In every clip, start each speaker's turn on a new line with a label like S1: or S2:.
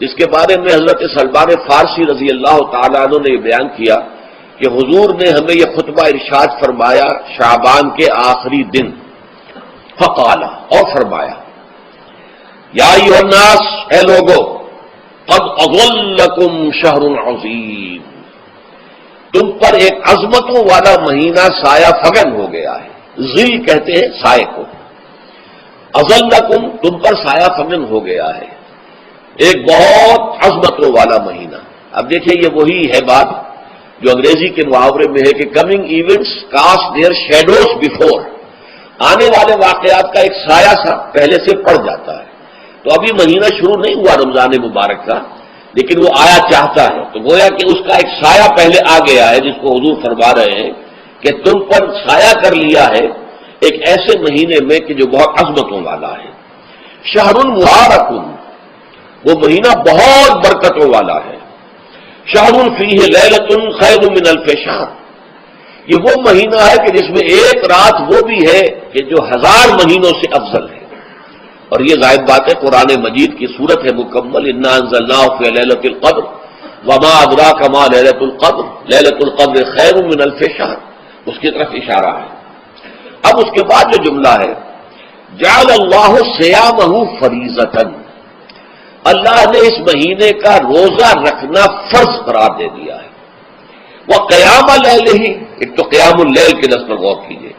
S1: جس کے بارے میں حضرت سلمان فارسی رضی اللہ تعالیٰ عنہ نے یہ بیان کیا کہ حضور نے ہمیں یہ خطبہ ارشاد فرمایا شعبان کے آخری دن، فقال، اور فرمایا یا ایھا الناس، اے لوگو، قد اظلکم شہر عظیم، تم پر ایک عظمتوں والا مہینہ سایہ فگن ہو گیا ہے۔ ظل کہتے ہیں سائے کو، اظلکم تم پر سایہ فگن ہو گیا ہے، ایک بہت عظمتوں والا مہینہ۔ اب دیکھیں یہ وہی ہے بات جو انگریزی کے محاورے میں ہے کہ coming events cast their shadows before, آنے والے واقعات کا ایک سایہ سا پہلے سے پڑ جاتا ہے۔ تو ابھی مہینہ شروع نہیں ہوا رمضان مبارک کا، لیکن وہ آیا چاہتا ہے، تو گویا کہ اس کا ایک سایہ پہلے آ گیا ہے، جس کو حضور فرما رہے ہیں کہ تم پر سایہ کر لیا ہے ایک ایسے مہینے میں کہ جو بہت عظمتوں والا ہے۔ شہر مبارک، وہ مہینہ بہت برکتوں والا ہے۔ شہر فیہ لیلۃ خیر من الف شہر، یہ وہ مہینہ ہے کہ جس میں ایک رات وہ بھی ہے کہ جو 1000 مہینوں سے افضل ہے۔ اور یہ ظاہر بات ہے قرآن مجید کی صورت ہے مکمل، انا انزلناہ فی لیلۃ القدر وما ادراک ما لیلۃ القدر لیلۃ القدر خیر من الف شہر، اس کی طرف اشارہ ہے۔ اب اس کے بعد جو جملہ ہے جعل اللہ صیامہ فریضۃ، اللہ نے اس مہینے کا روزہ رکھنا فرض قرار دے دیا ہے۔ وہ قیام اللیل، ایک تو قیام اللیل کے لفظ پر غور کیجیے،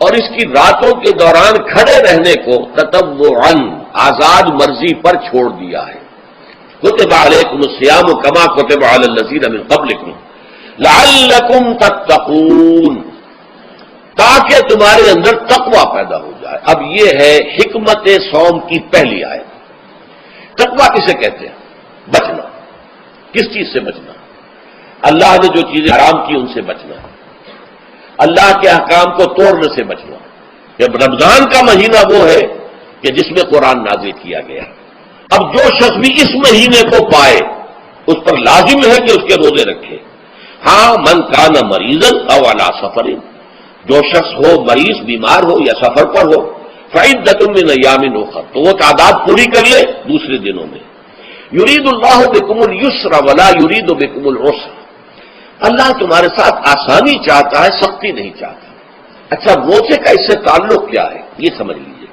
S1: اور اس کی راتوں کے دوران کھڑے رہنے کو تطوعاً آزاد مرضی پر چھوڑ دیا ہے۔ کتب علیکم الصیام کما کتب علی الذین من قبلکم لعلکم تتقون، تاکہ تمہارے اندر تقوی پیدا ہو جائے۔ اب یہ ہے حکمت صوم کی پہلی آیت۔ تقوی کسے کہتے ہیں؟ بچنا۔ کس چیز سے بچنا؟ اللہ نے جو چیزیں حرام کی ان سے بچنا، اللہ کے احکام کو توڑنے سے بچنا۔ جب رمضان کا مہینہ وہ ہے کہ جس میں قرآن نازل کیا گیا، اب جو شخص بھی اس مہینے کو پائے اس پر لازم ہے کہ اس کے روزے رکھے۔ ہاں، من کان مریضا او علی سفر، جو شخص ہو مریض، بیمار ہو یا سفر پر ہو، فعدۃ من ایام اخر، تو وہ تعداد پوری کر لے دوسرے دنوں میں۔ یرید اللہ بکم اليسر ولا یرید بکم العسر، اللہ تمہارے ساتھ آسانی چاہتا ہے، سختی نہیں چاہتا۔ اچھا، روزے کا اس سے تعلق کیا ہے یہ سمجھ لیجیے۔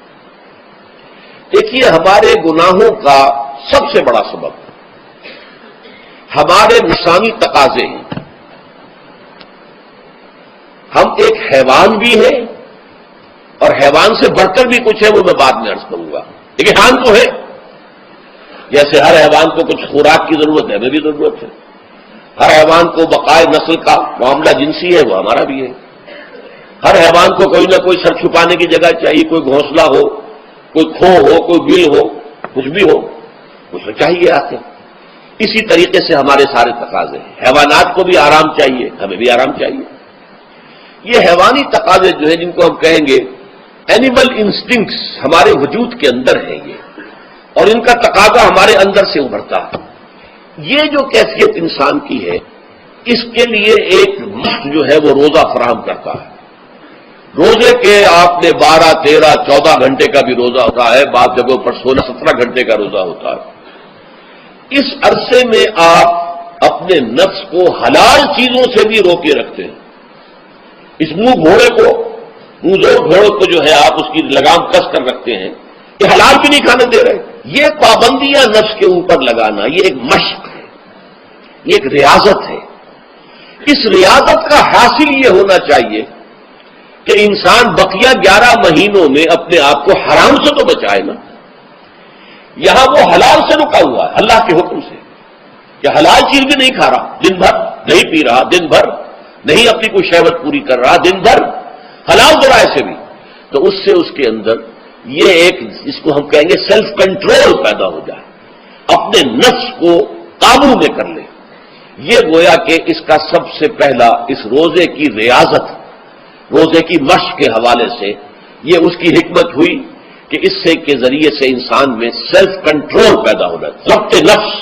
S1: دیکھیے، ہمارے گناہوں کا سب سے بڑا سبب ہمارے نفسانی تقاضے ہیں۔ ہم ایک حیوان بھی ہیں اور حیوان سے بڑھ کر بھی کچھ ہے، وہ میں بعد میں عرض کروں گا۔ ایک حیوان تو ہے، جیسے ہر حیوان کو کچھ خوراک کی ضرورت ہے، ہمیں بھی ضرورت ہے۔ ہر حیوان کو بقائے نسل کا معاملہ جنسی ہے، وہ ہمارا بھی ہے۔ ہر حیوان کو کوئی نہ کوئی سر چھپانے کی جگہ چاہیے، کوئی گھونسلہ ہو، کوئی کھو ہو، کوئی بل ہو، کچھ بھی ہو، کچھ چاہیے آتے۔ اسی طریقے سے ہمارے سارے تقاضے ہیں۔ حیوانات کو بھی آرام چاہیے، ہمیں بھی آرام چاہیے۔ یہ حیوانی تقاضے جو ہیں، جن کو ہم کہیں گے اینیمل انسٹنکٹس، ہمارے وجود کے اندر ہیں یہ، اور ان کا تقاضا ہمارے اندر سے ابھرتا ہے۔ یہ جو کیفیت انسان کی ہے، اس کے لیے ایک مشق جو ہے وہ روزہ فراہم کرتا ہے۔ روزے کے آپ نے 12، 13، 14 گھنٹے کا بھی روزہ ہوتا ہے، بعض جگہوں پر 16، 17 گھنٹے کا روزہ ہوتا ہے۔ اس عرصے میں آپ اپنے نفس کو حلال چیزوں سے بھی روکے رکھتے ہیں۔ اس منہ گھوڑے کو جو ہے آپ اس کی لگام کس کر رکھتے ہیں کہ حلال بھی نہیں کھانے دے رہے۔ یہ پابندیاں نفس کے اوپر لگانا، یہ ایک مشق ہے، یہ ایک ریاضت ہے۔ اس ریاضت کا حاصل یہ ہونا چاہیے کہ انسان بقیہ 11 مہینوں میں اپنے آپ کو حرام سے تو بچائے نا۔ یہاں وہ حلال سے رکا ہوا ہے اللہ کے حکم سے، کہ حلال چیز بھی نہیں کھا رہا، دن بھر نہیں پی رہا، دن بھر نہیں اپنی کوئی شہوت پوری کر رہا، دن بھر حلال ذرائع سے بھی، تو اس سے اس کے اندر یہ ایک، جس کو ہم کہیں گے سیلف کنٹرول پیدا ہو جائے، اپنے نفس کو قابو میں کر لے۔ یہ گویا کہ اس کا سب سے پہلا اس روزے کی ریاضت، روزے کی مشق کے حوالے سے یہ اس کی حکمت ہوئی کہ اس سے کے ذریعے سے انسان میں سیلف کنٹرول پیدا ہو رہا ہے، ضبط نفس۔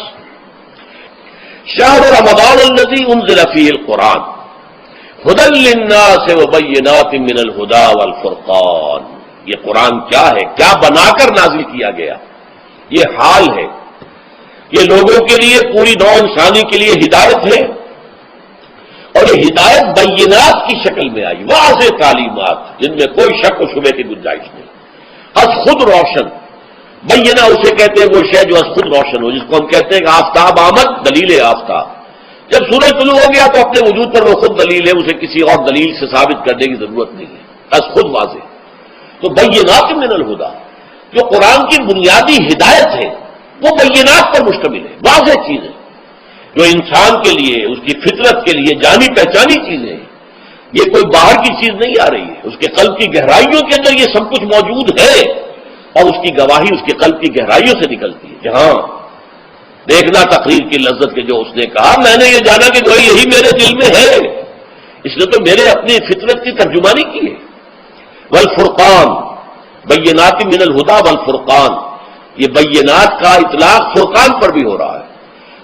S1: شہر رمضان الذی انزل فیہ القرآن ھدی للناس وبینات من الھدی والفرقان، یہ قرآن کیا ہے، کیا بنا کر نازل کیا گیا؟ یہ حال ہے یہ لوگوں کے لیے، پوری نوع انسانی کے لیے ہدایت ہے، اور یہ ہدایت بینات کی شکل میں آئی، واضح تعلیمات جن میں کوئی شک و شبے کی گنجائش نہیں، از خود روشن۔ بینہ اسے کہتے ہیں وہ شے جو از خود روشن ہو، جس کو ہم کہتے ہیں کہ آفتاب آمد، دلیل آفتاب۔ جب سورج طلوع ہو گیا تو اپنے وجود پر وہ خود دلیل ہے، اسے کسی اور دلیل سے ثابت کرنے کی ضرورت نہیں ہے، از خود واضح۔ تو بینات من الہدیٰ، جو قرآن کی بنیادی ہدایت ہے وہ بینات پر مشتمل ہے، واضح چیز ہے، جو انسان کے لیے، اس کی فطرت کے لیے جانی پہچانی چیزیں ہیں۔ یہ کوئی باہر کی چیز نہیں آ رہی ہے، اس کے قلب کی گہرائیوں کے اندر یہ سب کچھ موجود ہے، اور اس کی گواہی اس کے قلب کی گہرائیوں سے نکلتی ہے۔ جہاں دیکھنا تقریر کی لذت کے جو اس نے کہا، میں نے یہ جانا کہ کوئی یہی میرے دل میں ہے، اس نے تو میرے اپنی فطرت کی ترجمانی کی ہے۔ والفرقان، بینات من الہدیٰ والفرقان، یہ بینات کا اطلاق فرقان پر بھی ہو رہا ہے،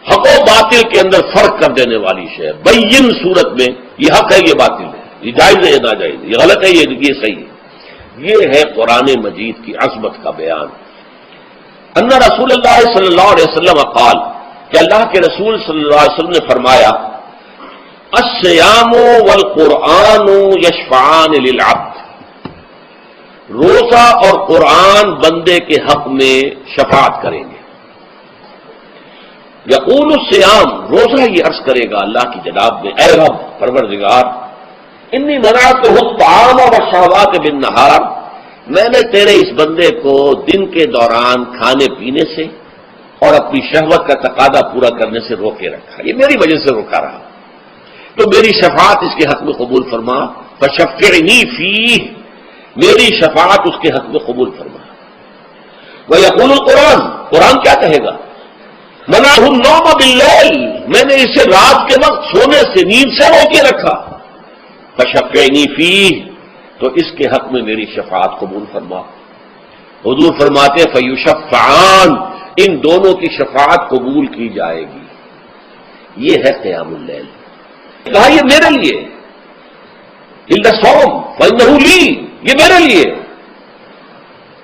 S1: حق و باطل کے اندر فرق کر دینے والی شے۔ بین صورت میں یہ حق ہے، یہ باطل ہے، یہ جائز ہے، یہ ناجائز ہے، یہ غلط ہے، یہ صحیح ہے۔ یہ ہے قرآن مجید کی عظمت کا بیان۔ ان رسول اللہ صلی اللہ علیہ وسلم قال، کہ اللہ کے رسول صلی اللہ علیہ وسلم نے فرمایا، الصیام والقرآن یشفعان للعبد، روزہ اور قرآن بندے کے حق میں شفاعت کریں گے۔ یقول الصیام، روزہ یہ عرض کرے گا اللہ کی جناب میں، اے رب پروردگار، انی منعتہ الطعام والشہوات بالنہار، میں نے تیرے اس بندے کو دن کے دوران کھانے پینے سے اور اپنی شہوت کا تقاضا پورا کرنے سے روکے رکھا، یہ میری وجہ سے روکا رہا، تو میری شفاعت اس کے حق میں قبول فرما، فشفعنی فیہ، میری شفاعت اس کے حق میں قبول فرما۔ ویقول القرآن، قرآن کیا کہے گا، منعہ النوم باللیل، میں نے اسے رات کے وقت سونے سے، نیند سے روکے رکھا، فشفعنی فیہ، تو اس کے حق میں میری شفاعت قبول فرما۔ حضور فرماتے فیشفعان، ان دونوں کی شفاعت قبول کی جائے گی۔ یہ ہے قیام اللیل۔ کہا یہ میرے لیے، الا الصوم فانہ لی، یہ میرے لیے،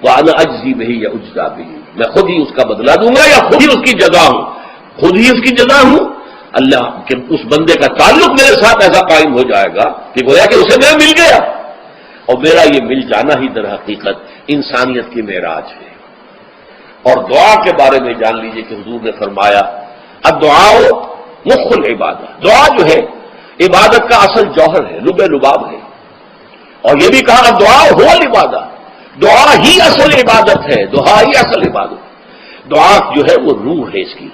S1: وانا اجزی بہ یا اجزا بہ، میں خود ہی اس کا بدلہ دوں گا یا خود ہی اس کی جزا ہوں، خود ہی اس کی جزا ہوں۔ اللہ کہ اس بندے کا تعلق میرے ساتھ ایسا قائم ہو جائے گا کہ گویا کہ اسے میں مل گیا، اور میرا یہ مل جانا ہی در حقیقت انسانیت کی معراج ہے۔ اور دعا کے بارے میں جان لیجئے کہ حضور نے فرمایا، الدعاء مخ العبادہ، دعا جو ہے عبادت کا اصل جوہر ہے، لب لباب ہے، اور یہ بھی کہا دعا ہو العبادہ، دعا ہی اصل عبادت ہے، دعا ہی اصل عبادت، دعا جو ہے وہ روح ہے اس کی۔